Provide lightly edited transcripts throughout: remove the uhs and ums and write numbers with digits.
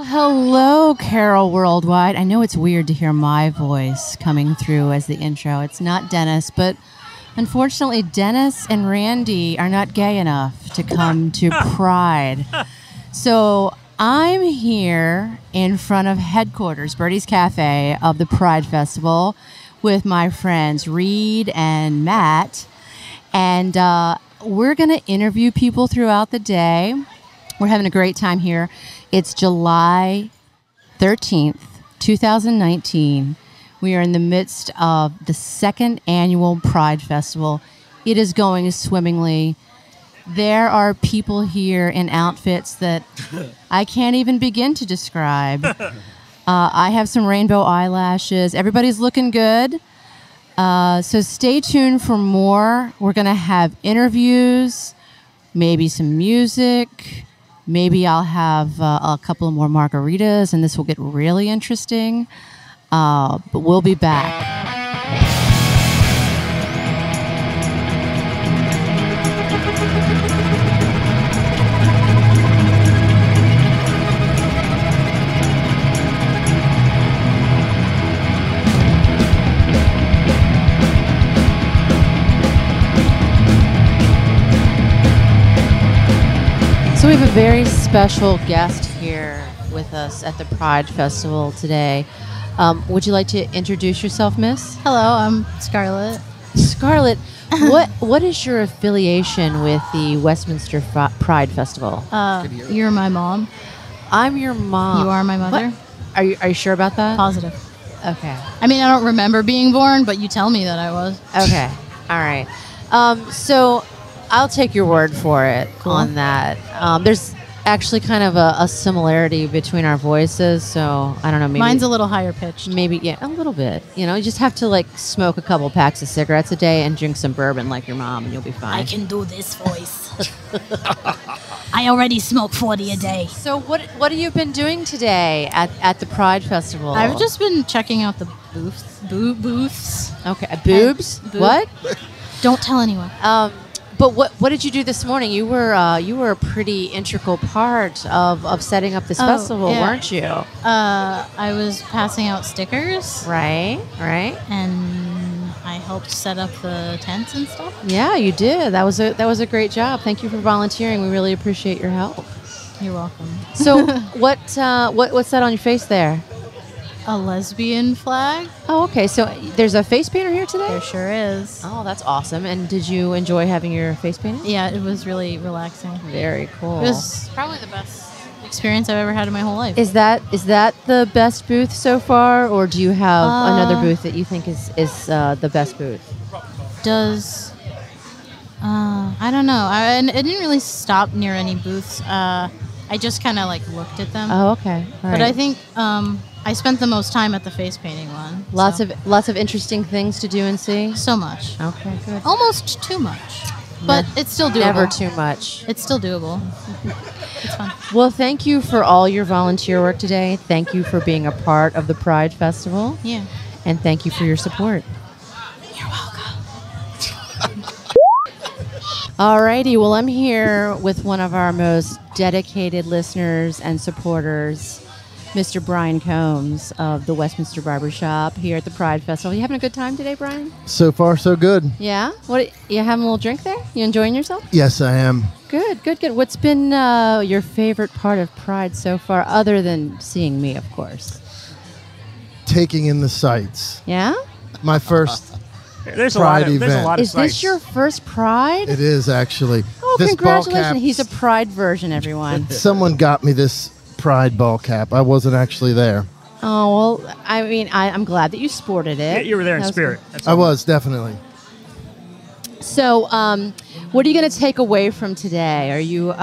Hello, Carol Worldwide. I know it's weird to hear my voice coming through as the intro. It's not Dennis, but unfortunately, Dennis and Randy are not gay enough to come to Pride. So I'm here in front of headquarters, Birdie's Cafe of the Pride Festival, with my friends Reed and Matt. And we're going to interview people throughout the day. We're having a great time here. It's July 13th, 2019. We are in the midst of the second annual Pride Festival. It is going swimmingly. There are people here in outfits that I can't even begin to describe. I have some rainbow eyelashes. Everybody's looking good. So stay tuned for more. We're going to have interviews, maybe some music. Maybe I'll have a couple of more margaritas, and this will get really interesting. But we'll be back. So we have a very special guest here with us at the Pride Festival today. Would you like to introduce yourself, Miss? Hello, I'm Scarlett. Scarlett, what is your affiliation with the Westminster Pride Festival? You're my mom. I'm your mom. You are my mother. What? Are you sure about that? Positive. Okay. I mean, I don't remember being born, but you tell me that I was. Okay. All right. So I'll take your word for it on that. There's actually kind of a similarity between our voices, so I don't know. Maybe mine's a little higher pitched. Maybe, yeah, a little bit. You know, you just have to like smoke a couple packs of cigarettes a day and drink some bourbon like your mom, and you'll be fine. I can do this voice. I already smoke 40 a day. So what have you been doing today at the Pride Festival? I've just been checking out the booths. Okay, boobs. What? Don't tell anyone. But what did you do this morning? You were a pretty integral part of setting up this festival, yeah. weren't you? I was passing out stickers. Right. And I helped set up the tents and stuff. Yeah, you did. That was a great job. Thank you for volunteering. We really appreciate your help. You're welcome. So what's that on your face there? A lesbian flag. Oh, okay. So there's a face painter here today? There sure is. Oh, that's awesome. And did you enjoy having your face painted? Yeah, it was really relaxing. Very cool. It was probably the best experience I've ever had in my whole life. Is that the best booth so far, or do you have another booth that you think is the best booth? I don't know. I didn't really stop near any booths. I just kind of like looked at them. Oh, okay. All right. But I think I spent the most time at the face painting one. Lots of interesting things to do and see. So much. Okay, good. Almost too much, but it's still doable. Never too much. It's still doable. It's fun. Well, thank you for all your volunteer work today. Thank you for being a part of the Pride Festival. Yeah. And thank you for your support. You're welcome. Alrighty, well, I'm here with one of our most dedicated listeners and supporters, Mr. Brian Combs of the Westminster Barbershop here at the Pride Festival. You having a good time today, Brian? So far, so good. Yeah? What? You having a little drink there? You enjoying yourself? Yes, I am. Good. What's been your favorite part of Pride so far, other than seeing me, of course? Taking in the sights. Yeah? My first There's Pride a lot event. of Is this your first Pride? It is, actually. Oh, this congratulations. ball cap, He's a Pride version, everyone. someone got me this Pride ball cap. I wasn't actually there. Oh, well, I mean, I'm glad that you sported it. Yeah, you were there in That was spirit. good. That's I all. was, definitely. So, what are you going to take away from today? Are you,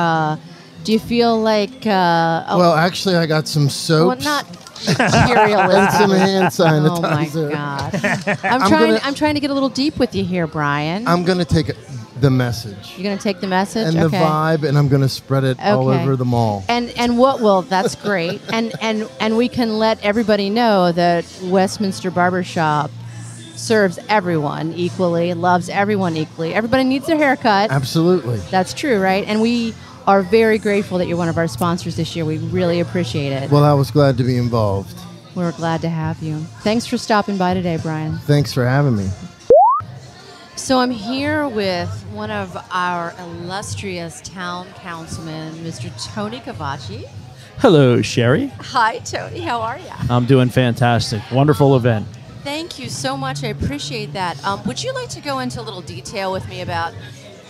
do you feel like, Well, actually, I got some soaps. well, not materialism. and some hand Oh my sanitizer. God! I'm trying to get a little deep with you here, Brian. I'm going to take the message You're going to take the message and the vibe, and I'm going to spread it all Okay. over the mall. And what will? That's great. and we can let everybody know that Westminster Barbershop serves everyone equally, loves everyone equally. Everybody needs their haircut. Absolutely. That's true, right? And we are very grateful that you're one of our sponsors this year. We really appreciate it. Well, I was glad to be involved. We're glad to have you. Thanks for stopping by today, Brian. Thanks for having me. So I'm here with one of our illustrious town councilmen, Mr. Tony Cavacci. Hello, Sherri. Hi, Tony. How are you? I'm doing fantastic. Wonderful event. Thank you so much. I appreciate that. Would you like to go into a little detail with me about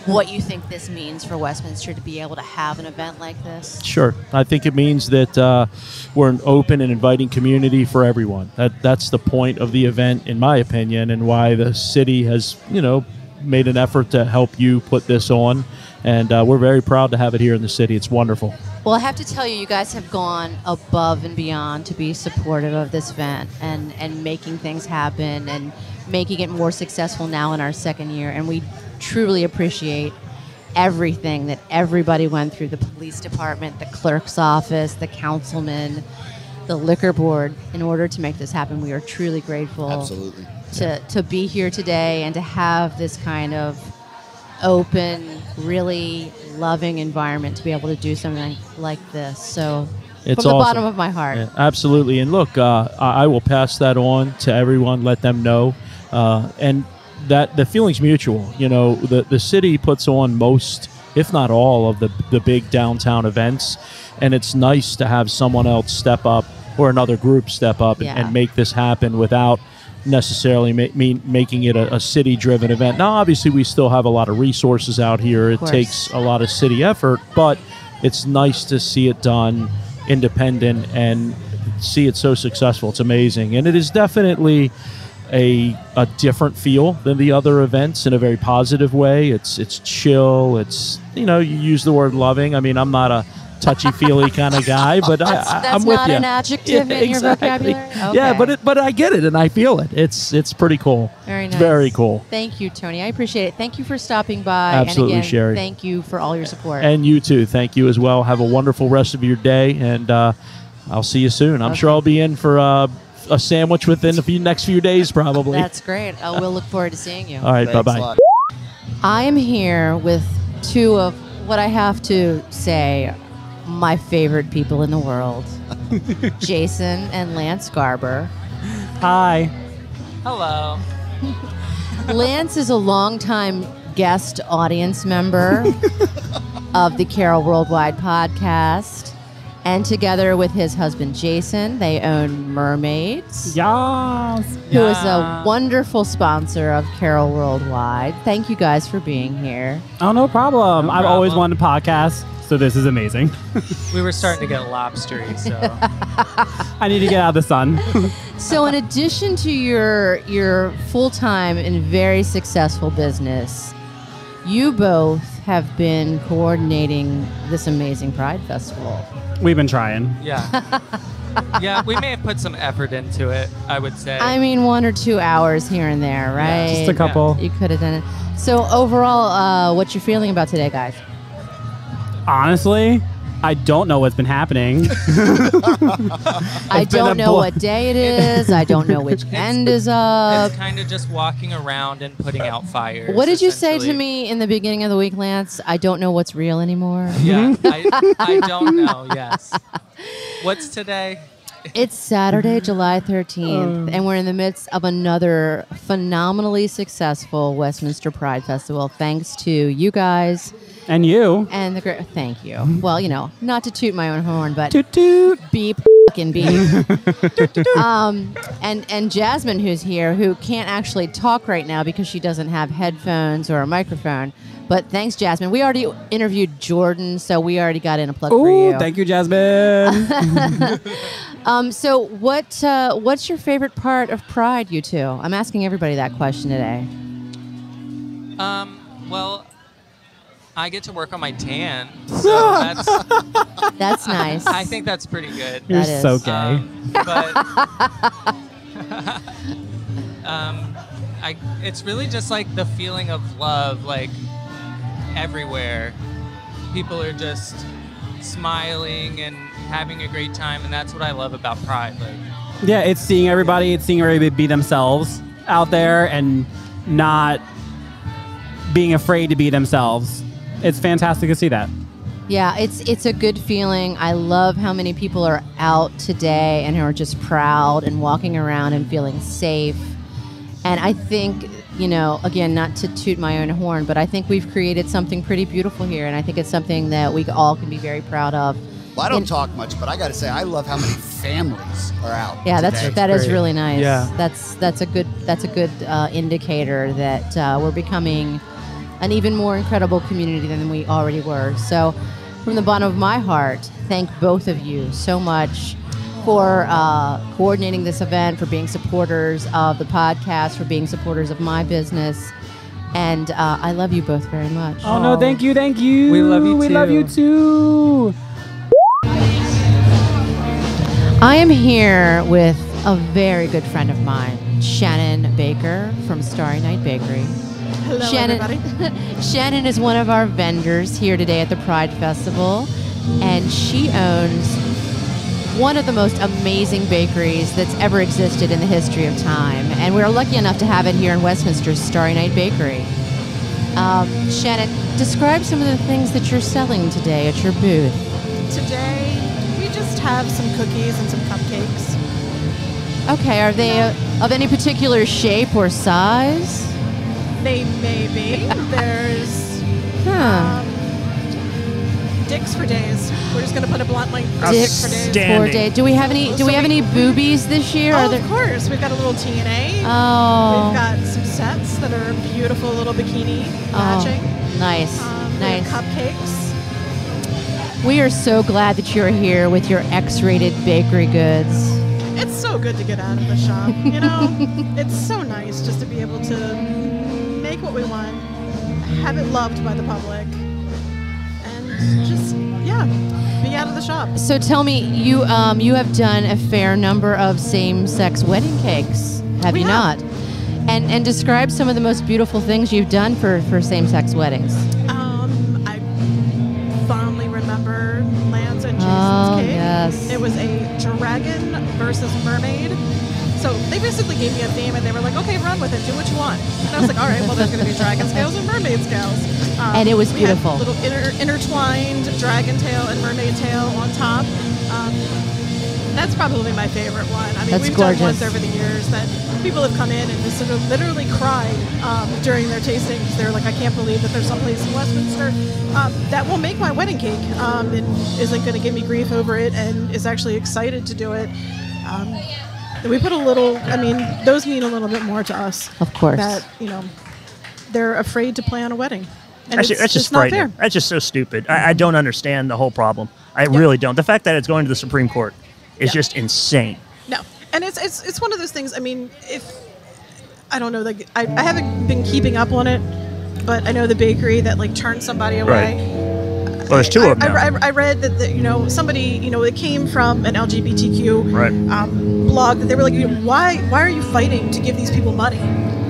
what you think this means for Westminster to be able to have an event like this? Sure. I think it means that we're an open and inviting community for everyone. That's the point of the event, in my opinion, and why the city has, made an effort to help you put this on. And we're very proud to have it here in the city. It's wonderful. Well, I have to tell you, you guys have gone above and beyond to be supportive of this event and making things happen and making it more successful now in our second year. And we truly appreciate everything that everybody went through, the police department, the clerk's office, the councilman, the liquor board, in order to make this happen. We are truly grateful. Absolutely. To be here today and to have this kind of open, really loving environment to be able to do something like this. So It's from the awesome. bottom of my heart. Yeah, absolutely. And look, I will pass that on to everyone, let them know. And that the feeling's mutual. The city puts on most, if not all, of the big downtown events. And it's nice to have someone else step up or another group step up and make this happen without necessarily making it a city-driven event. Now, obviously, we still have a lot of resources out here. It takes a lot of city effort, but it's nice to see it done independent and see it so successful. It's amazing. And it is definitely a different feel than the other events in a very positive way. It's chill. It's, you use the word loving. I mean, I'm not a touchy-feely kind of guy, but I'm with you. That's not an adjective in your vocabulary? Okay. Yeah, but I get it and I feel it. It's pretty cool. Very nice. It's very cool. Thank you, Tony. I appreciate it. Thank you for stopping by. Absolutely, and again, Sherri. thank you for all your support. And you too. Thank you as well. Have a wonderful rest of your day, and I'll see you soon. I'm sure I'll be in for a sandwich within the next few days, probably. That's great. We'll look forward to seeing you. All right, bye-bye. I am here with two of what I have to say my favorite people in the world, Jason and Lance Garber. Hi. Hello. Lance is a longtime guest audience member of the Carol Worldwide podcast. And together with his husband, Jason, they own Mermaids, Yes. who is a wonderful sponsor of Carol Worldwide. Thank you guys for being here. Oh, no problem. I've always wanted a podcast, so this is amazing. We were starting to get lobstery, so I need to get out of the sun. So in addition to your full-time and very successful business, you both have been coordinating this amazing Pride Festival. We've been trying. yeah. Yeah, we may have put some effort into it, I would say. I mean, 1 or 2 hours here and there, right? Just a couple. You could have done it. So overall, what's your feeling about today, guys? Honestly, I don't know what's been happening. I don't know what day it is. I don't know which end is up. It's kind of just walking around and putting out fires. What did you say to essentially. me in the beginning of the week, Lance? I don't know what's real anymore. Yeah, I don't know, yes. What's today? It's Saturday, July 13th, and we're in the midst of another phenomenally successful Westminster Pride Festival, thanks to you guys. And you. And the thank you. Well, not to toot my own horn, but Toot toot. beep fucking beep. And Jasmine, who's here, who can't actually talk right now because she doesn't have headphones or a microphone. But thanks, Jasmine. We already interviewed Jordan, so we already got in a plug for you. Thank you, Jasmine. So what's your favorite part of Pride, you two? I'm asking everybody that question today. Well, I get to work on my tan, so That's nice. I think that's pretty good. You're That is. so gay. It's really just like the feeling of love, like everywhere. People are just smiling and having a great time, and that's what I love about Pride. Like, Yeah, it's seeing everybody be themselves out there and not being afraid to be themselves. It's fantastic to see that. Yeah, it's a good feeling. I love how many people are out today and who are just proud and walking around and feeling safe. And I think, again, not to toot my own horn, but I think we've created something pretty beautiful here, and I think it's something that we all can be very proud of. Well, I don't talk much, but I got to say, I love how many families are out. Yeah, today. that is great. really nice. Yeah. That's a good indicator that we're becoming an even more incredible community than we already were. So, from the bottom of my heart, thank both of you so much for coordinating this event, for being supporters of the podcast, for being supporters of my business. And I love you both very much. Oh, no, thank you. We love you We too. love you too. I am here with a very good friend of mine, Shannon Baker from Starry Night Bakery. Hello, Shannon, everybody. Shannon is one of our vendors here today at the Pride Festival, and she owns one of the most amazing bakeries that's ever existed in the history of time. And we're lucky enough to have it here in Westminster's Starry Night Bakery. Shannon, describe some of the things that you're selling today at your booth. Today, we just have some cookies and some cupcakes. Okay, are they of any particular shape or size? They may be. There's Huh. dicks for days. We're just going to put it bluntly. Dicks for days. for day. Do we have any? Do we have any boobies this year? Are Oh, there- of course. We've got a little TNA. Oh. We've got some sets that are beautiful little bikini matching. Nice, We have nice. cupcakes. We are so glad that you're here with your X-rated bakery goods. It's so good to get out of the shop. It's so nice just to be able to make what we want, have it loved by the public, and just, be out of the shop. So tell me, you have done a fair number of same-sex wedding cakes, have We you have. not? And describe some of the most beautiful things you've done for same-sex weddings. I fondly remember Lance and Jason's Oh, cake. yes. It was a dragon versus mermaid. So they basically gave me a theme, and they were like, "Okay, run with it. Do what you want." And I was like, "All right, well, there's going to be dragon scales and mermaid scales." And it was we had beautiful. little intertwined dragon tail and mermaid tail on top. That's probably my favorite one. I mean, That's we've gorgeous. done ones over the years that people have come in and just sort of literally cried during their tastings. They're like, "I can't believe that there's someplace in Westminster that will make my wedding cake and isn't going to give me grief over it and is actually excited to do it." We put a little, those mean a little bit more to us. Of course. That, they're afraid to plan a wedding. And Actually, that's just it's not fair. frightening. That's just so stupid. I don't understand the whole problem. I really don't. The fact that it's going to the Supreme Court is Yeah. just insane. No, and it's one of those things. I mean, if I don't know, like I haven't been keeping up on it, but I know the bakery that like turned somebody away. Well, there's two of them now. I read that somebody it came from an LGBTQ Right. blog that they were like, why are you fighting to give these people money?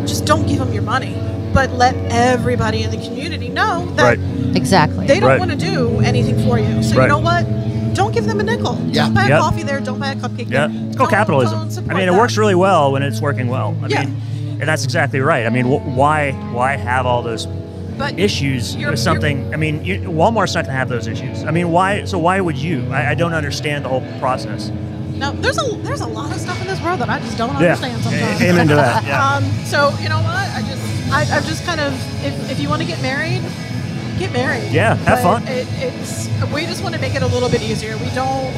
Just don't give them your money, but let everybody in the community know that Right. Exactly. they don't Right. want to do anything for you. So Right. you know what? Don't give them a nickel. Yeah. Don't buy a Yep. coffee there. Don't buy a cupcake Yeah. there. It's called capitalism. Don't support I mean, it that. works really well when it's working well. I Yeah. mean, and that's exactly right. I mean, why have all those But issues you're- with something? I mean, Walmart's not going to have those issues. I mean, why? So why would you? I don't understand the whole process. No, there's a lot of stuff in this world that I just don't Yeah. understand sometimes. Amen to that. Yeah. So you know what? I've just kind of, if you want to get married, get married. Yeah, have But fun. We just want to make it a little bit easier. We don't,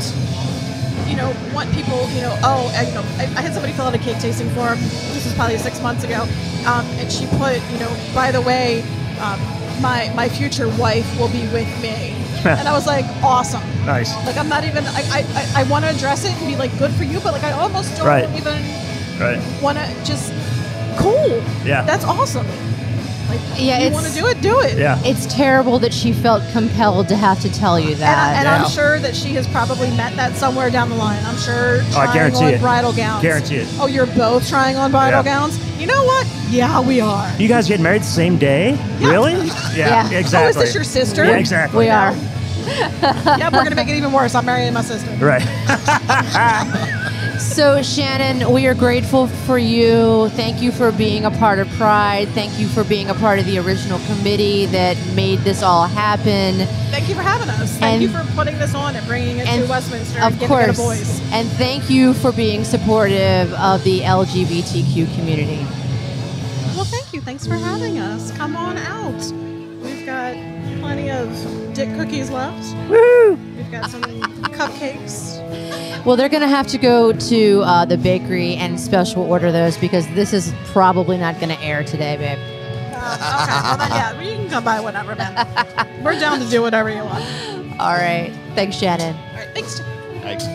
want people, I had somebody fill out a cake tasting form. This was probably 6 months ago, and she put, by the way, my future wife will be with me, and I was like, awesome. Nice. Like I'm not even. I want to address it and be like, good for you, but like I almost don't Right. even Right. want to just. Cool. Yeah. That's awesome. Like, Yeah, you it's- want to do it, do it. Yeah. It's terrible that she felt compelled to have to tell you that. And I'm sure that she has probably met that somewhere down the line. I'm sure Oh, I trying guarantee on it. bridal gowns. Guarantee it. Oh, you're both trying on bridal Yeah. gowns? You know what? Yeah, we are. You guys getting married the same day? Yeah. Really? Yeah. Exactly. Oh, is this your sister? Yeah, exactly. We are. Yeah, we're going to make it even worse. I'm marrying my sister. Right. So, Shannon, we are grateful for you. Thank you for being a part of Pride. Thank you for being a part of the original committee that made this all happen. Thank you for having us. Thank you for putting this on and bringing it to Westminster and giving it a voice. And thank you for being supportive of the LGBTQ community. Well, thank you. Thanks for having us. Come on out. We've got plenty of dick cookies left. Woo! We've got some cupcakes. Well, they're going to have to go to the bakery and special order those because this is probably not going to air today, babe. Okay, well then, yeah, you can come by whenever, man. We're down to do whatever you want. All right. Thanks, Shannon. All right, thanks. Thanks.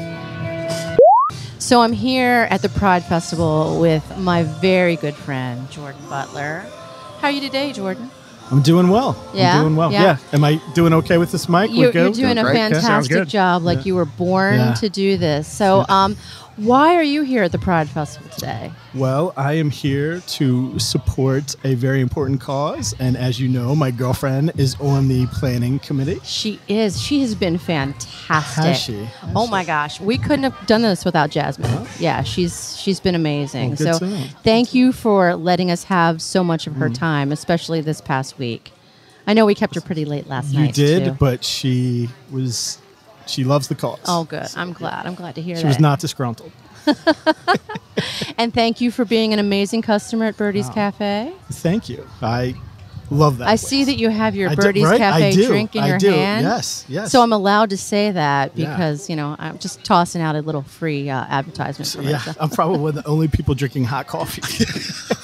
So I'm here at the Pride Festival with my very good friend, Jordan Butler. How are you today, Jordan? I'm doing well. Yeah? I'm doing well. Yeah. Yeah. Am I doing okay with this mic? You're good? doing a great? Sounds fantastic good. job. Like you were born to do this. So why are you here at the Pride Festival today? Well, I am here to support a very important cause. And as you know, my girlfriend is on the planning committee. She is. She has been fantastic. Has she? Oh my gosh. We couldn't have done this without Jasmine. Huh? Yeah, she's been amazing. Well, good so to know. thank you for letting us have so much of her time, especially this past week. I know we kept her pretty late last night. You did, too. but she loves the cause. Oh, good. I'm glad. I'm glad to hear that. She was not disgruntled. And thank you for being an amazing customer at Birdie's Cafe. Thank you. I love that. I place. see that you have your I do, Birdie's right? Cafe I do. drink in I your do. hand. Yes, yes. So I'm allowed to say that Yeah. because, I'm just tossing out a little free advertisement for Yeah, myself. I'm probably one of the only people drinking hot coffee.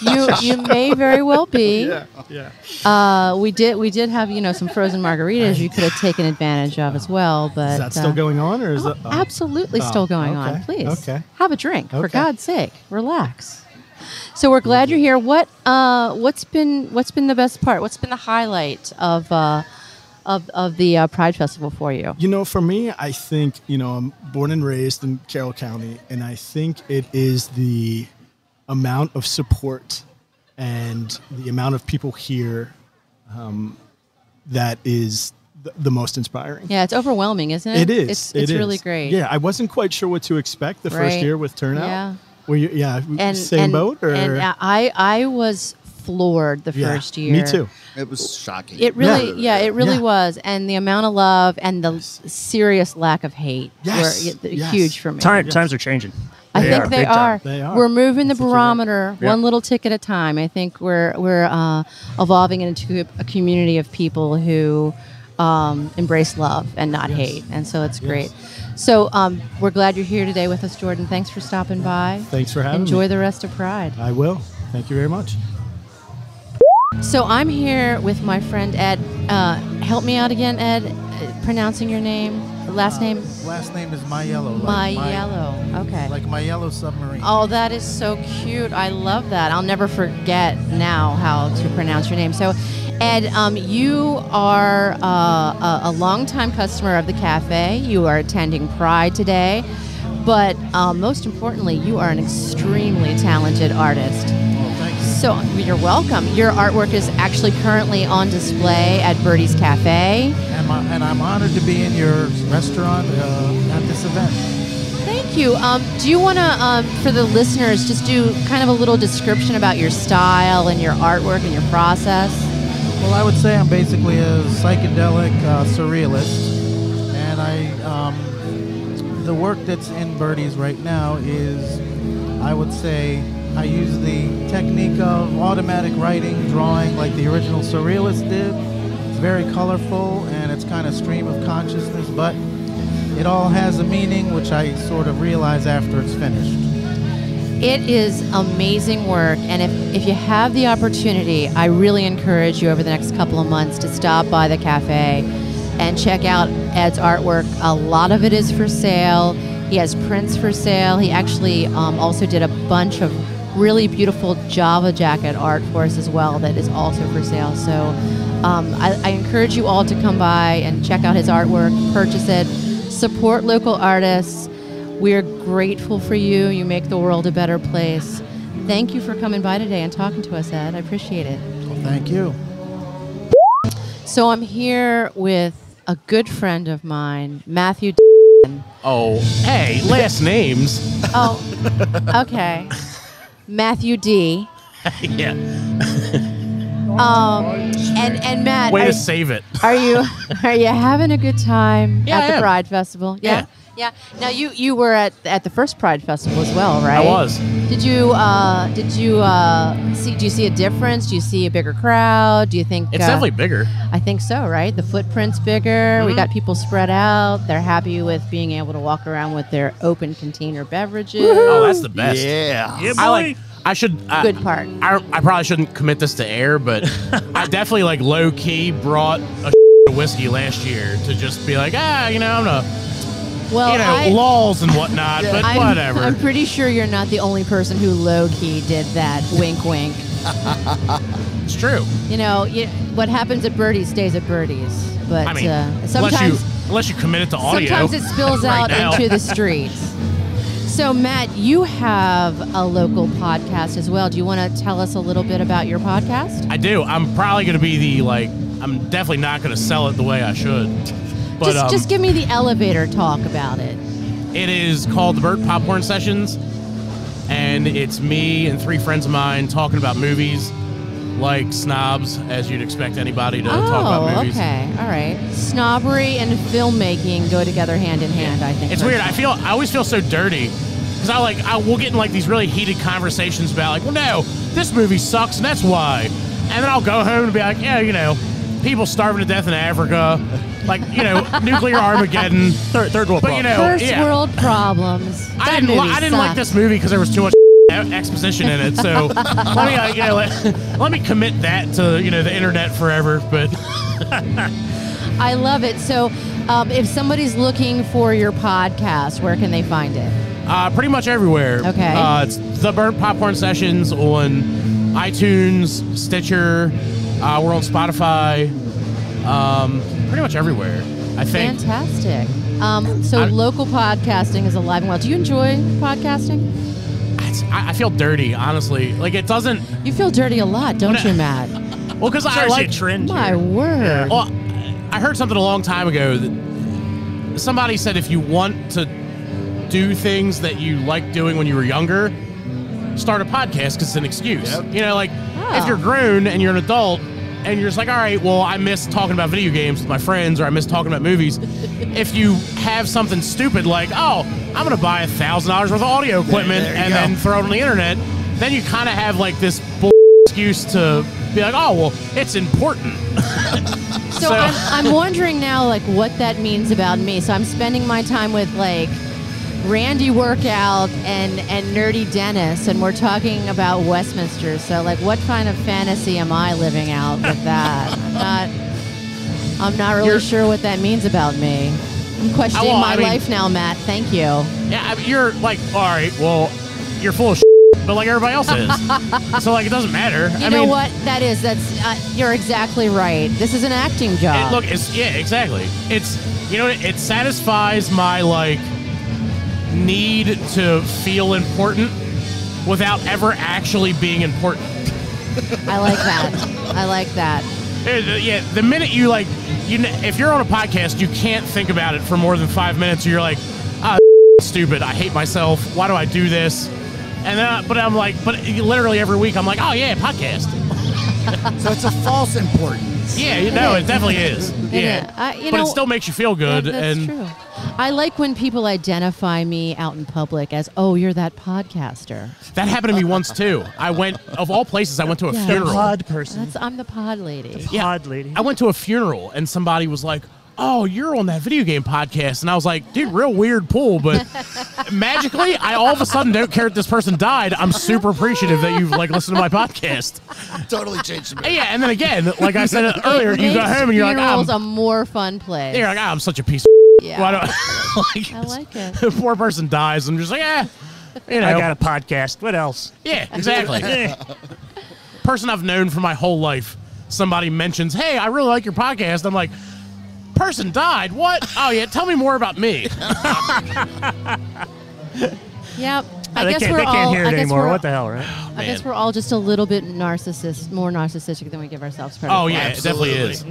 You may very well be. Yeah. We did have some frozen margaritas you could have taken advantage of as well. But Is that still going on, or is it absolutely still going on? okay, Please, okay. have a drink for Okay. God's sake. Relax. So we're glad you're here. What's been the best part? What's been the highlight of the Pride Festival for you? For me, I think, I'm born and raised in Carroll County, and I think it is the amount of support and the amount of people here that is the most inspiring. Yeah, it's overwhelming, isn't it? It is. It's It really is. great. Yeah, I wasn't quite sure what to expect the first Right. year with turnout. Yeah. Were you? Yeah. Same boat, or? And I was floored the Yeah, first year. me too. It was shocking. It really, it really Yeah. was, and the amount of love and the serious lack of hate Yes. were Yes. huge for me. Times are changing. I think are, they big time. are. They are. We're moving the That's what you're right. barometer Yeah. one little tick at a time. I think we're evolving into a community of people who embrace love and not hate, and so it's great. So we're glad you're here today with us, Jordan. Thanks for stopping by. Thanks for having Enjoy me. the rest of Pride. I will. Thank you very much. So I'm here with my friend Ed. Help me out again, Ed, pronouncing your name, last name. Last name is My Yellow. My Yellow. Okay. Like My Yellow Submarine. Oh, that is so cute. I love that. I'll never forget now how to pronounce your name. So, Ed, you are a longtime customer of the cafe. You are attending Pride today. But most importantly, you are an extremely talented artist. Oh, thank you. So you're welcome. Your artwork is actually currently on display at Birdie's Cafe. And I'm honored to be in your restaurant at this event. Thank you. Do you want to, for the listeners, just do kind of a little description about your style and your artwork and your process? Well, I would say I'm basically a psychedelic surrealist. And the work that's in Birdie's right now is, I would say, I use the technique of automatic writing, drawing like the original surrealist did. It's very colorful and it's kind of stream of consciousness, but it all has a meaning, which I sort of realize after it's finished. It is amazing work, and if you have the opportunity, I really encourage you over the next couple of months to stop by the cafe and check out Ed's artwork. A lot of it is for sale. He has prints for sale. He actually also did a bunch of really beautiful Java jacket art for us as well that is also for sale. So I encourage you all to come by and check out his artwork, purchase it, support local artists. We're grateful for you. You make the world a better place. Thank you for coming by today and talking to us, Ed. I appreciate it. Well, thank you. So I'm here with a good friend of mine, Matthew. Oh, hey, last names. Oh, okay. Matthew D. Yeah. And Matt, Way to save it. Are you having a good time Yeah, at I the am. Pride Festival? Yeah. Now you were at the first Pride Festival as well, right? I was. Did you see a difference? Do you see a bigger crowd? Do you think It's definitely bigger. I think so, right? The footprint's bigger. We got people spread out. They're happy with being able to walk around with their open container beverages. Oh, that's the best. Yeah. Yeah, I boy. I should. Good part. I probably shouldn't commit this to air, but I definitely low key brought a of whiskey last year to just be like, I'm gonna, Well, laws and whatnot, but whatever. I'm pretty sure you're not the only person who low-key did that. Wink, wink. It's true. What happens at Birdie's stays at Birdie's. But I mean, sometimes unless you commit it to audio. Sometimes it spills right out now. into the streets. So, Matt, you have a local podcast as well. Do you want to tell us a little bit about your podcast? I do. I'm probably going to be I'm definitely not going to sell it the way I should. But just give me the elevator talk about it. It is called the Burt Popcorn Sessions, and it's me and 3 friends of mine talking about movies like snobs, as you'd expect anybody to talk about movies. Okay. All right. Snobbery and filmmaking go together hand in hand, I think. It's weird. I always feel so dirty because we'll get in these really heated conversations about well, no, this movie sucks and that's why. And then I'll go home and be like, people starving to death in Africa, nuclear Armageddon, Third world but problem. First world problems. I didn't like this movie because there was too much exposition in it. So let me commit that to the internet forever. But I love it. So, if somebody's looking for your podcast, where can they find it? pretty much everywhere. Okay. It's the Burnt Popcorn Sessions on iTunes, Stitcher. We're on Spotify. Pretty much everywhere, I think. Fantastic. So local podcasting is alive and well. Do you enjoy podcasting? I feel dirty, honestly. It doesn't. You feel dirty a lot, don't you, Matt? Well, because I like trend. My word. Well, I heard something a long time ago that somebody said if you want to do things that you liked doing when you were younger, start a podcast because it's an excuse. Yep. If you're grown and you're an adult and you're just like, all right, well, I miss talking about video games with my friends or I miss talking about movies. If you have something stupid like, oh, I'm going to buy $1,000 worth of audio equipment and then throw it on the internet, then you kind of have this excuse to be like, oh, well, it's important. So I'm wondering now, what that means about me. So I'm spending my time with, Randy Workout and Nerdy Dennis, and we're talking about Westminster. So, what kind of fantasy am I living out with that? I'm not really sure what that means about me. I'm questioning my life now, Matt. Thank you. Yeah, you're all right, well, you're full of but everybody else is. So, it doesn't matter. You know what? That's you're exactly right. This is an acting job. Exactly. It's, it satisfies my, need to feel important without ever actually being important. I like that. Yeah, the minute you if you're on a podcast, you can't think about it for more than 5 minutes. Or you're like, stupid. I hate myself. Why do I do this? And then, but literally every week I'm like, oh yeah, podcast. So it's a false importance. Yeah, it definitely is. Yeah, but it still makes you feel good. That's true. I like when people identify me out in public as, oh, you're that podcaster. That happened to me once too. Of all places, I went to a funeral. The pod person. I'm the pod lady. Pod lady. I went to a funeral and somebody was like, oh, you're on that video game podcast. And I was like, dude, real weird pull, but magically, I all of a sudden don't care if this person died. I'm super appreciative that you've listened to my podcast. Totally changed the mood. Yeah, and then again, like I said earlier, you go home and you're like, funeral's a more fun place. You're like, I'm such a piece of yeah. Why don't I like it. The poor person dies. I'm just like, I got a podcast. What else? Yeah, exactly. Person I've known for my whole life. Somebody mentions, hey, I really like your podcast. I'm like, person died? What? Oh, yeah, tell me more about me. Yep. They can't hear it anymore. What the hell, right? I guess we're all just a little bit more narcissistic than we give ourselves credit for. Oh, yeah, it definitely is.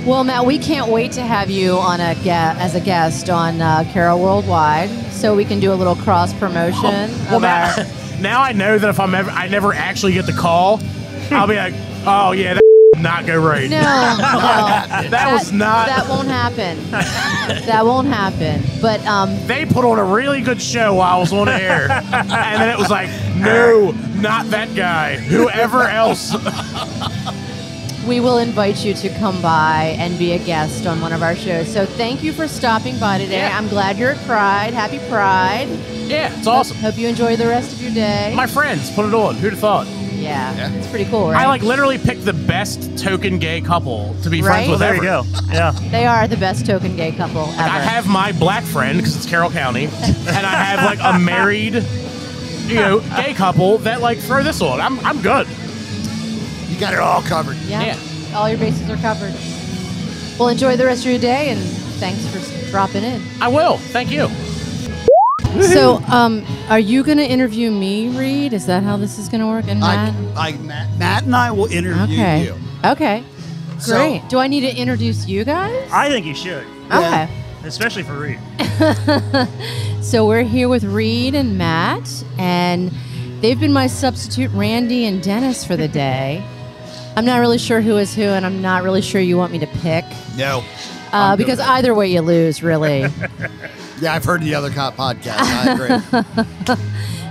Well, Matt, we can't wait to have you on as a guest on Carol Worldwide, so we can do a little cross promotion. Well, now I know that if I never actually get the call, I'll be like, oh yeah, that did not go right. No, that was not. That won't happen. That won't happen. But they put on a really good show while I was on the air, and then it was like, no, not that guy. Whoever else. We will invite you to come by and be a guest on one of our shows. So thank you for stopping by today. Yeah. I'm glad you're at Pride. Happy Pride. Yeah, it's awesome. Hope you enjoy the rest of your day. My friends put it on. Who'd have thought? Yeah, it's pretty cool, right? I literally picked the best token gay couple to be friends with there ever. you go. Yeah. They are the best token gay couple ever. I have my black friend because it's Carroll County, and I have a married, gay couple that throw this on. I'm good. You got it all covered. Yeah. All your bases are covered. Well, enjoy the rest of your day, and thanks for dropping in. I will. Thank you. So, are you going to interview me, Reed? Is that how this is going to work? And Matt? Matt and I will interview you. Okay. So- Great. Do I need to introduce you guys? I think you should. Okay. Especially for Reed. So we're here with Reed and Matt, and they've been my substitute Randy and Dennis for the day. I'm not really sure who is who, and I'm not really sure you want me to pick. No. Because either way you lose, really. Yeah, I've heard the other podcast. I agree.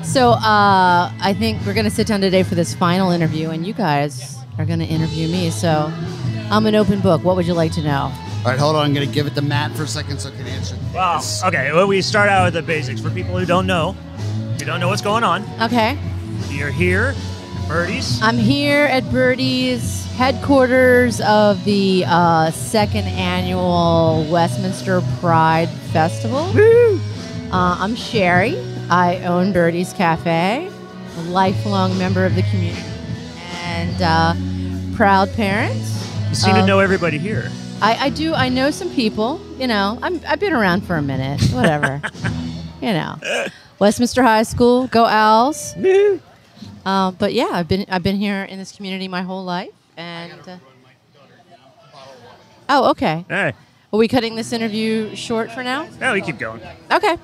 So I think we're going to sit down today for this final interview, and you guys are going to interview me. So I'm an open book. What would you like to know? All right, hold on. I'm going to give it to Matt for a second so I can answer. Well, okay. Well, we start out with the basics for people who don't know. You don't know what's going on. Okay. You're here, Birdie's. I'm here at Birdie's headquarters of the second annual Westminster Pride Festival. Woo! I'm Sherri. I own Birdie's Cafe, a lifelong member of the community, and proud parent. You seem to know everybody here. I do. I know some people. I've been around for a minute. Whatever. Westminster High School. Go Owls. But yeah, I've been here in this community my whole life, and oh, okay. Hey. Are we cutting this interview short for now? No, we keep going. Okay. All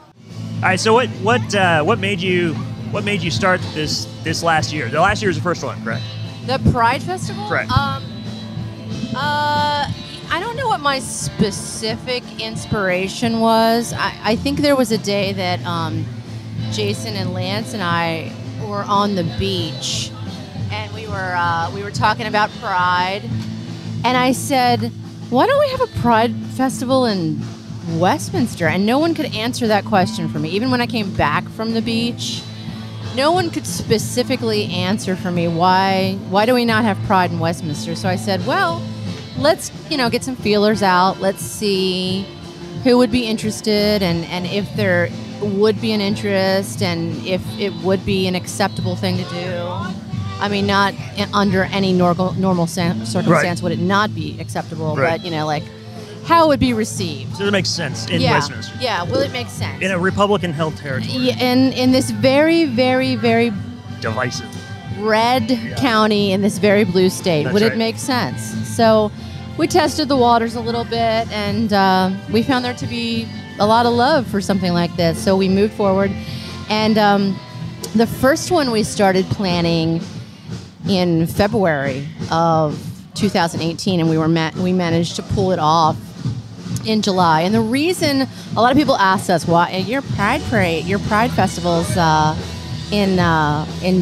right. So what made you start this last year? The last year was the first one, correct? The Pride Festival. Correct. I don't know what my specific inspiration was. I think there was a day that Jason and Lance and I were on the beach, and we were talking about Pride, and I said, why don't we have a Pride Festival in Westminster? And no one could answer that question for me. Even when I came back from the beach, no one could specifically answer for me why do we not have Pride in Westminster. So I said, well, let's get some feelers out. Let's see who would be interested, and if there would be an interest, and if it would be an acceptable thing to do. I mean, not under any normal circumstance would it not be acceptable, but how it would be received. So it makes sense in Westminster. Yeah, will it make sense? In a Republican-held territory. Yeah, in this very, very, very divisive red county in this very blue state, That's would right. it make sense? So we tested the waters a little bit, and we found there to be a lot of love for something like this. So we moved forward, and the first one we started planning in February of 2018, and we managed to pull it off in July. And the reason a lot of people ask us, why your Pride Parade, your Pride Festival's in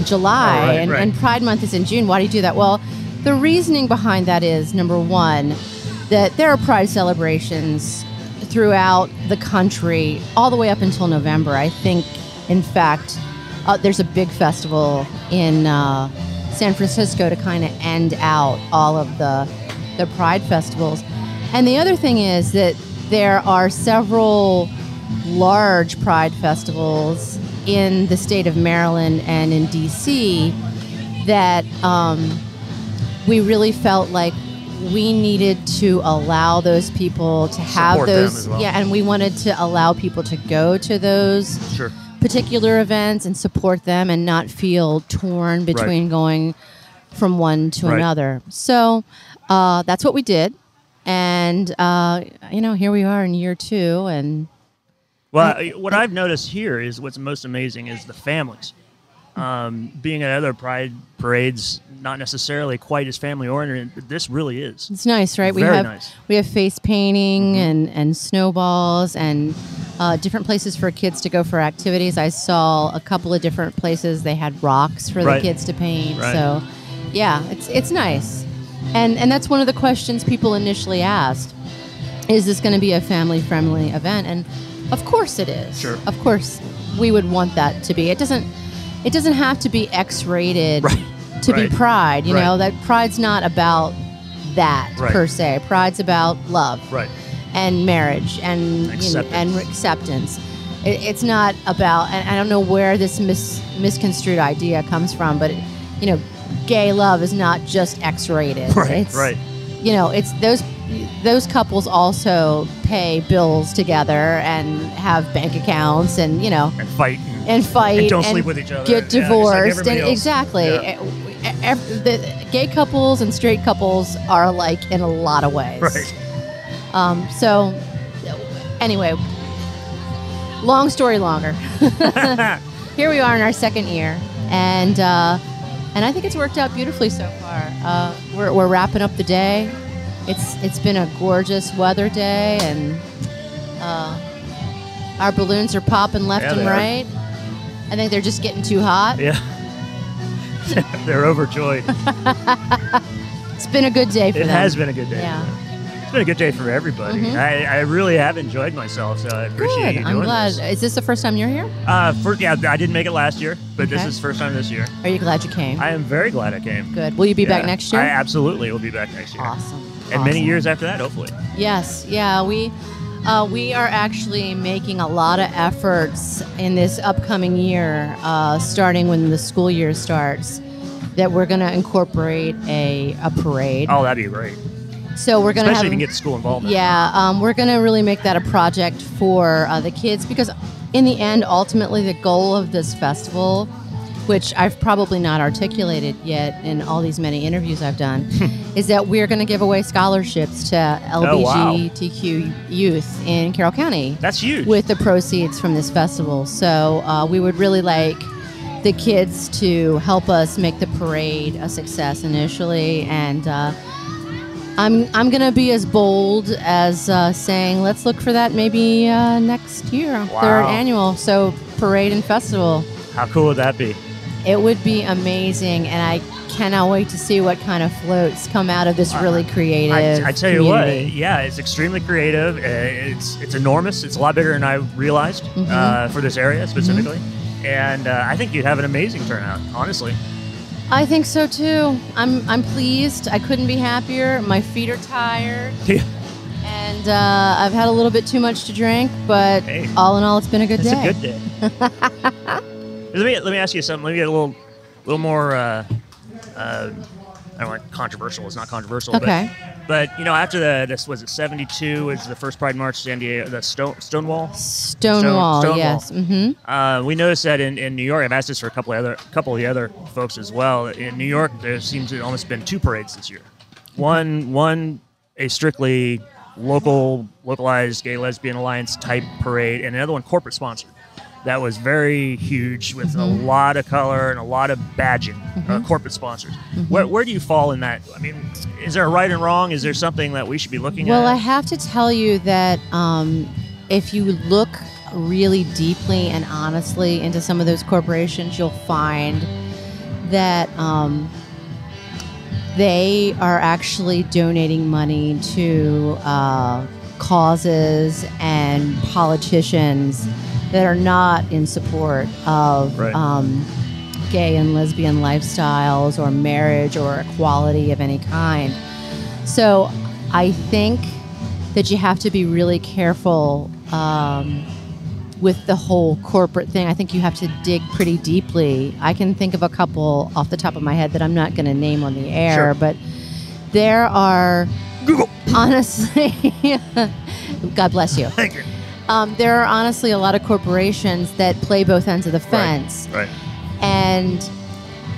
July, and Pride Month is in June. Why do you do that? Well, the reasoning behind that is, number one, that there are Pride celebrations throughout the country all the way up until November. I think, in fact, there's a big festival in San Francisco to kind of end out all of the Pride festivals. And the other thing is that there are several large Pride festivals in the state of Maryland and in D.C. that we really felt like we needed to allow those people to have Support those. them as well. Yeah, and we wanted to allow people to go to those Sure. particular events and support them and not feel torn between going from one to Right. another. So that's what we did. And here we are in year 2, and Well, what I've noticed here is what's most amazing is the families. Being at other Pride parades, not necessarily quite as family oriented, but this really is. it's nice, right? Very nice. We have face painting and snowballs and different places for kids to go for activities. I saw a couple of different places they had rocks for the Right. kids to paint. Right. So, yeah, it's nice, and that's one of the questions people initially asked: is this going to be a family friendly event? And of course it is. Sure. Of course, we would want that to be. It doesn't have to be X-rated to be Right. Pride. You Right. know, that Pride's not about that Right. per se. Pride's about love Right. and marriage and Acceptance. acceptance. It's not about, and I don't know where this misconstrued idea comes from, but gay love is not just X-rated. Right. It's, Right. It's those couples also pay bills together and have bank accounts and And fight. and fight And don't sleep with each other. get Yeah, just like divorced, everybody and else. exactly. Yeah. The gay couples and straight couples are alike in a lot of ways. Right. So, anyway, long story longer. Here we are in our 2nd year, and I think it's worked out beautifully so far. We're wrapping up the day. It's been a gorgeous weather day, and our balloons are popping left Yeah, and they are. right. I think they're just getting too hot. Yeah. They're overjoyed. It's been a good day for It them. has been a good day. Yeah. It's been a good day for everybody. Mhm. I really have enjoyed myself, so I appreciate Good. you I'm doing glad. this. Is this the first time you're here? I didn't make it last year, but this Okay. is the first time this year. Are you glad you came? I am very glad I came. Good. Will you be back Yeah. next year? I absolutely will be back next year. Awesome. And many Awesome. years after that, hopefully. Yes. Yeah. We are actually making a lot of efforts in this upcoming year, starting when the school year starts, that we're going to incorporate a parade. Oh, that'd be great. So we're going to have, Especially if you can get the school involvement. yeah, we're going to really make that a project for the kids, because in the end, ultimately, the goal of this festival, which I've probably not articulated yet in all these many interviews I've done, is that we're going to give away scholarships to LGBTQ youth in Carroll County. That's huge. With the proceeds from this festival. So we would really like the kids to help us make the parade a success initially, and I'm going to be as bold as saying, let's look for that maybe next year, Wow. 3rd annual. So parade and festival. How cool would that be? It would be amazing, and I cannot wait to see what kind of floats come out of this really creative I tell you community. what, yeah, it's extremely creative. It's enormous. It's a lot bigger than I realized for this area specifically. And I think you'd have an amazing turnout, honestly. I think so too. I'm pleased. I couldn't be happier. My feet are tired. Yeah. And I've had a little bit too much to drink, but all in all, it's been a good It's day. a good day. Let me ask you something. Let me get a little more. I don't want controversial. It's not controversial. Okay. But after this was it 72 was the first Pride March, San Diego, the Stonewall. Stonewall, yes. Mm-hmm. We noticed that in New York. I've asked this for a couple of the other folks as well. In New York, there seems to have almost been 2 parades this year. One a strictly localized gay lesbian alliance type parade, and another one corporate sponsored. That was very huge with a lot of color and a lot of badging, corporate sponsors. Where do you fall in that? I mean, is there a right and wrong? Is there something that we should be looking Well, at? I have to tell you that if you look really deeply and honestly into some of those corporations, you'll find that they are actually donating money to causes and politicians that are not in support of gay and lesbian lifestyles or marriage or equality of any kind. So I think that you have to be really careful with the whole corporate thing. I think you have to dig pretty deeply. I can think of a couple off the top of my head that I'm not going to name on the air, Sure. but there are honestly, God bless you. Thank you. There are honestly a lot of corporations that play both ends of the fence. Right. And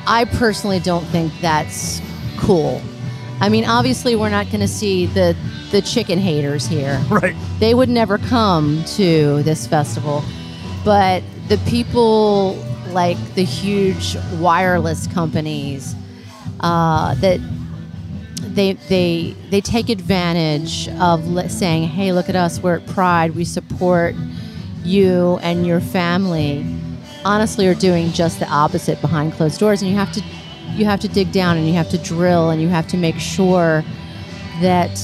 I personally don't think that's cool. I mean, obviously, we're not going to see the chicken haters here. Right. They would never come to this festival. But the people like the huge wireless companies that they take advantage of saying, hey, look at us, we're at Pride, we support you and your family, honestly are doing just the opposite behind closed doors. And you have to dig down and you have to drill and you have to make sure that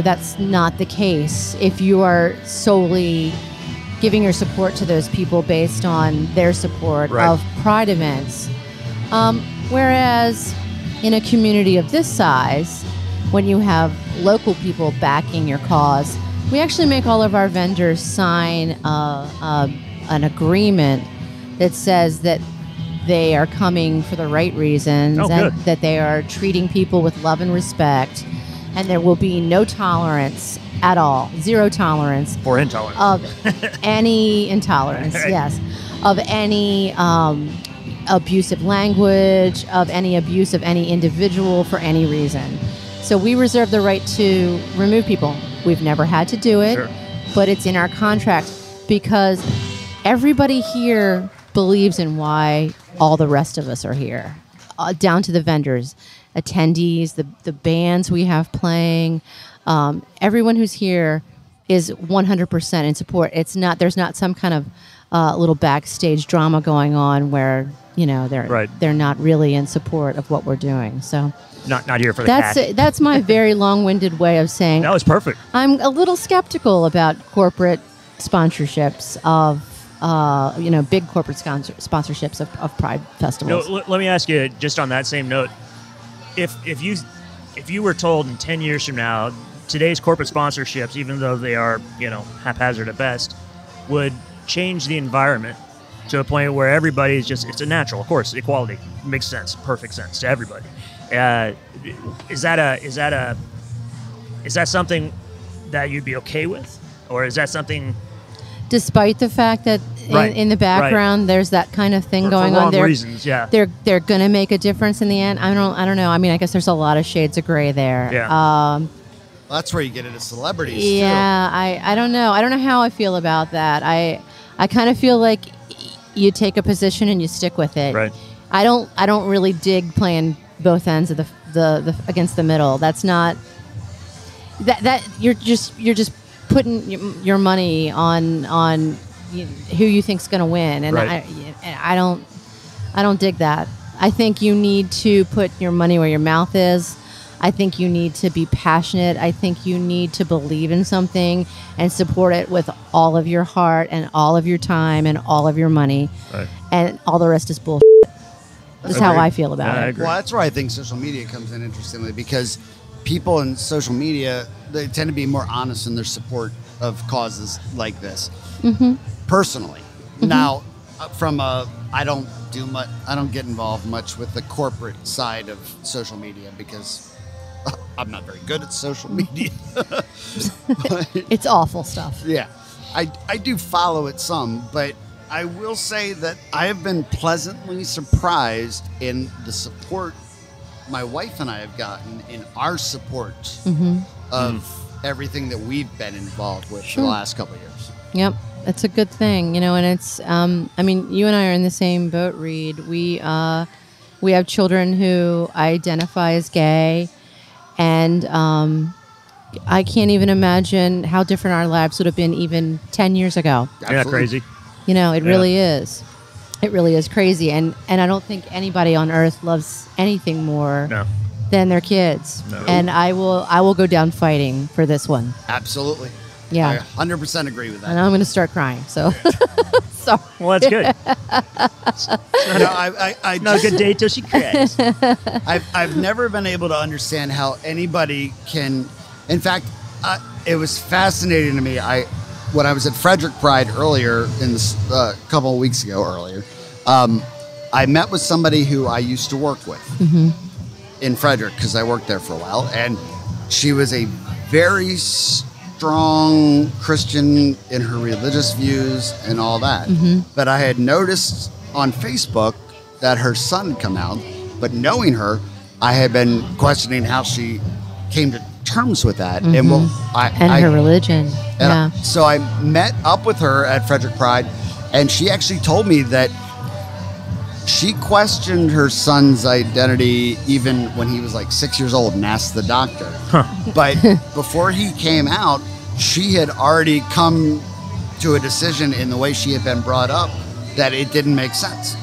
that's not the case. If you are solely giving your support to those people based on their support of Pride events, whereas in a community of this size, when you have local people backing your cause, we actually make all of our vendors sign an agreement that says that they are coming for the right reasons and that they are treating people with love and respect, and there will be no tolerance at all, zero tolerance for intolerance of any intolerance, yes, of any abusive language, of any abuse of any individual for any reason. So we reserve the right to remove people. We've never had to do it, but it's in our contract because everybody here believes in why all the rest of us are here, down to the vendors, attendees, the bands we have playing. Everyone who's here is 100% in support. There's not some kind of little backstage drama going on where they're not really in support of what we're doing. So not here for the cash. That's my very long-winded way of saying that was perfect. I'm a little skeptical about corporate sponsorships of big corporate sponsorships of Pride festivals. Let me ask you, just on that same note, if you were told in 10 years from now, today's corporate sponsorships, even though they are haphazard at best, would change the environment to a point where everybody's it's a natural, of course, equality makes sense, perfect sense to everybody. Is that something that you'd be okay with, or is that something? Despite the fact that in the background there's that kind of thing going on, there reasons, they're going to make a difference in the end. I don't know. I mean, I guess there's a lot of shades of gray there. Yeah. That's where you get into celebrities. Yeah, too. I don't know. I don't know how I feel about that. I kind of feel like you take a position and you stick with it. Right. I don't really dig playing both ends of the against the middle. That's not that you're just putting your money on who you think's going to win, and I don't dig that. I think you need to put your money where your mouth is. I think you need to be passionate. I think you need to believe in something and support it with all of your heart and all of your time and all of your money. Right. And all the rest is bullshit. That's how I feel about it. Well, that's where I think social media comes in, interestingly, because people in social media, they tend to be more honest in their support of causes like this. Mm-hmm. Personally. Mm-hmm. Now, I don't get involved much with the corporate side of social media because I'm not very good at social media. It's awful stuff. Yeah. I do follow it some, but I will say that I have been pleasantly surprised in the support my wife and I have gotten in our support of everything that we've been involved with for the last couple of years. Yep. That's a good thing, and it's, I mean, you and I are in the same boat, Reed. We have children who identify as gay, and I can't even imagine how different our lives would have been even 10 years ago. Yeah, crazy. It really is. It really is crazy, and I don't think anybody on earth loves anything more than their kids. No. And I will go down fighting for this one. Absolutely. Yeah. I 100% agree with that. And I'm going to start crying. So, sorry. Well, that's good. Not a good day till she cries. I've never been able to understand how anybody can. In fact, it was fascinating to me. When I was at Frederick Pride earlier in this couple of weeks ago I met with somebody who I used to work with in Frederick because I worked there for a while, and she was a very strong Christian in her religious views and all that. But I had noticed on Facebook that her son had come out, but knowing her, I had been questioning how she came to terms with that, Mm-hmm. and her religion. Yeah. So I met up with her at Frederick Pride, and she actually told me that she questioned her son's identity even when he was like 6 years old and asked the doctor. But before he came out, she had already come to a decision in the way she had been brought up that it didn't make sense.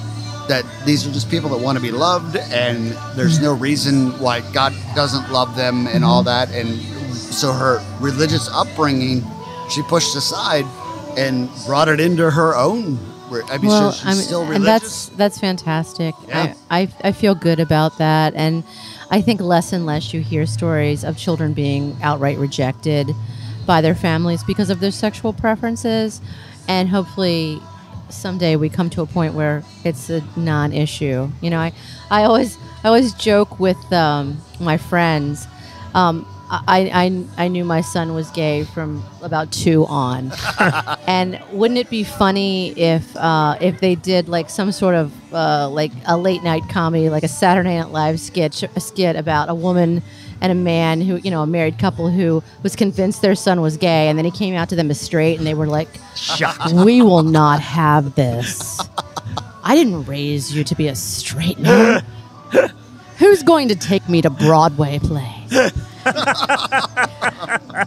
That these are just people that want to be loved, and there's no reason why God doesn't love them and all that. And so her religious upbringing, she pushed aside and brought it into her own. I mean, she's still religious. And that's fantastic. Yeah. I feel good about that. And I think less and less you hear stories of children being outright rejected by their families because of their sexual preferences. And hopefully someday we come to a point where it's a non-issue. You know, I always joke with my friends. I knew my son was gay from about 2 on, and wouldn't it be funny if they did like some sort of like a late night comedy, like a Saturday Night Live skit about a woman and a man who, you know, a married couple who was convinced their son was gay, and then he came out to them as straight, and they were like, Shocked. "We will not have this. I didn't raise you to be a straight man. Who's going to take me to Broadway plays?"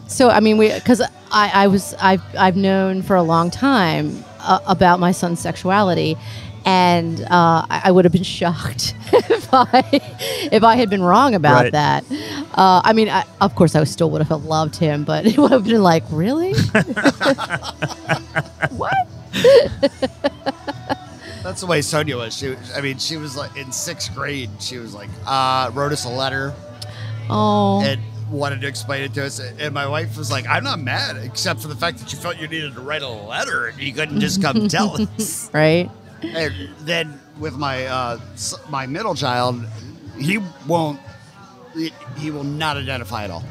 So I mean, because I've known for a long time about my son's sexuality, and I would have been shocked if I had been wrong about Right. that. I mean, of course, I still would have loved him, but it would have been like, really? What? That's the way Sonia was. She was like in 6th grade. She was like, wrote us a letter. Oh. And wanted to explain it to us. And my wife was like, I'm not mad, except for the fact that you felt you needed to write a letter and you couldn't just come tell us. Right. And then with my middle child, he will not identify at all.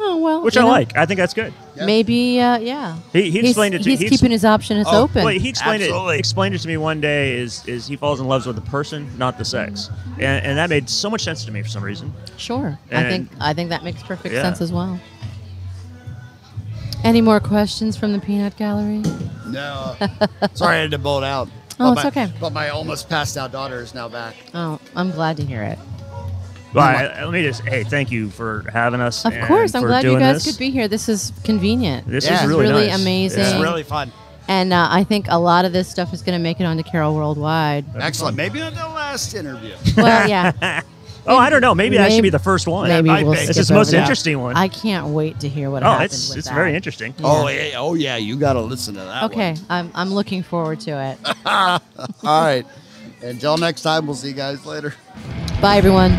Oh, well. Which you I know, like. I think that's good. Maybe, yeah. He explained it to me. He's keeping his options open. Well, he explained Absolutely. it to me one day is he falls in love with the person, not the sex. And that made so much sense to me for some reason. Sure. And- I think that makes perfect Yeah. sense as well. Any more questions from the peanut gallery? No. Sorry I had to bolt out. Oh, But it's okay. But my almost passed out daughter is now back. Oh, I'm glad to hear it. Well, let me just thank you for having us. Of and course, I'm for glad you doing guys this. could be here. This is convenient. This Yeah. is It's really nice. amazing. It's Yeah. really fun. And I think a lot of this stuff is going to make it onto Carol Worldwide. Excellent. Maybe on the last interview. Well, yeah. Oh, I don't know. Maybe that should Maybe- be the first one. Maybe might we'll be. skip This is the over most that. interesting one. I can't wait to hear what Oh, happens with it's that. very interesting. Oh yeah, you got to listen to that Okay, I'm looking forward to it. one. All right. Until next time, we'll see you guys later. Bye, everyone.